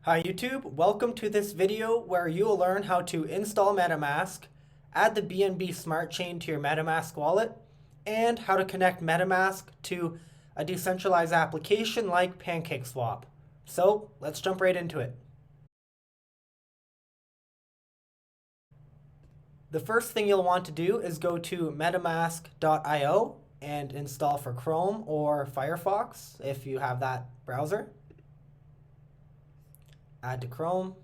Hi YouTube, welcome to this video where you will learn how to install Metamask, add the BNB Smart Chain to your Metamask wallet, and how to connect Metamask to a decentralized application like Pancakeswap. So let's jump right into it. The first thing you'll want to do is go to metamask.io and install for Chrome or Firefox if you have that browser. Add to Chrome.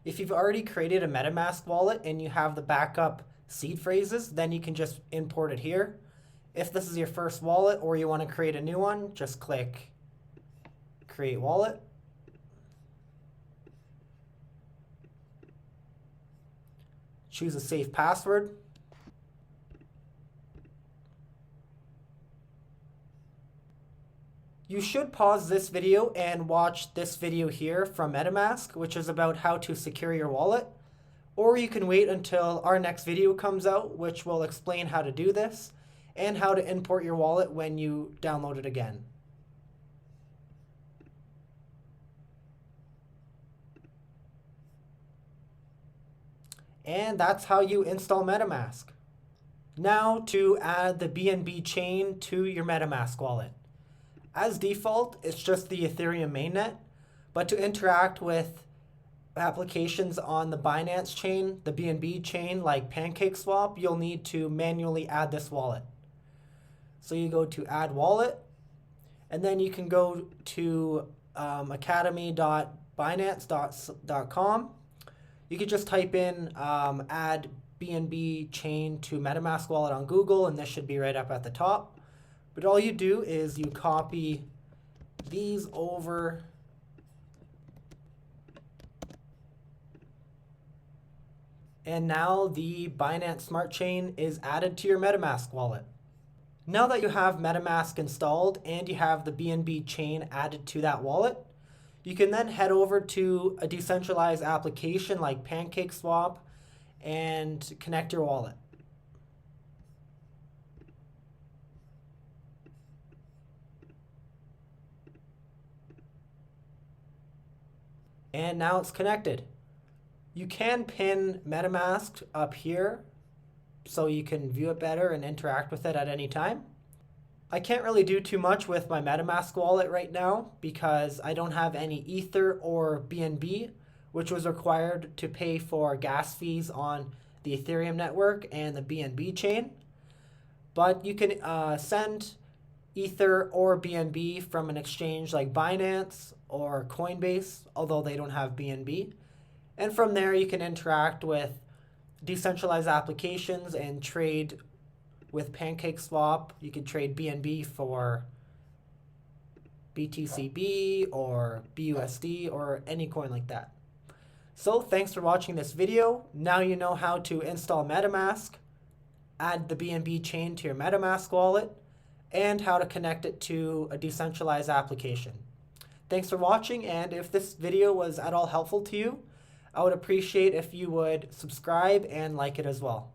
If you've already created a Metamask wallet and you have the backup seed phrases, then you can just import it here. If this is your first wallet or you want to create a new one, just click Create Wallet. Choose a safe password. You should pause this video and watch this video here from Metamask, which is about how to secure your wallet. Or you can wait until our next video comes out, which will explain how to do this and how to import your wallet when you download it again. And that's how you install Metamask. Now to add the BNB chain to your Metamask wallet. As default, it's just the Ethereum mainnet, but to interact with applications on the Binance chain, the BNB chain like Pancakeswap, you'll need to manually add this wallet. So you go to Add Wallet, and then you can go to academy.binance.com. You could just type in add BNB chain to Metamask wallet on Google, and this should be right up at the top. But all you do is you copy these over and now the Binance Smart Chain is added to your Metamask wallet. Now that you have Metamask installed and you have the BNB chain added to that wallet, you can then head over to a decentralized application like Pancakeswap and connect your wallet. And now it's connected. You can pin Metamask up here so you can view it better and interact with it at any time. I can't really do too much with my Metamask wallet right now because I don't have any Ether or BNB, which was required to pay for gas fees on the Ethereum network and the BNB chain. But you can send Ether or BNB from an exchange like Binance or Coinbase, although they don't have BNB. And from there, you can interact with decentralized applications and trade with Pancakeswap. You could trade BNB for BTCB or BUSD or any coin like that. So thanks for watching this video. Now you know how to install Metamask, add the BNB chain to your Metamask wallet, and how to connect it to a decentralized application. Thanks for watching, and if this video was at all helpful to you, I would appreciate if you would subscribe and like it as well.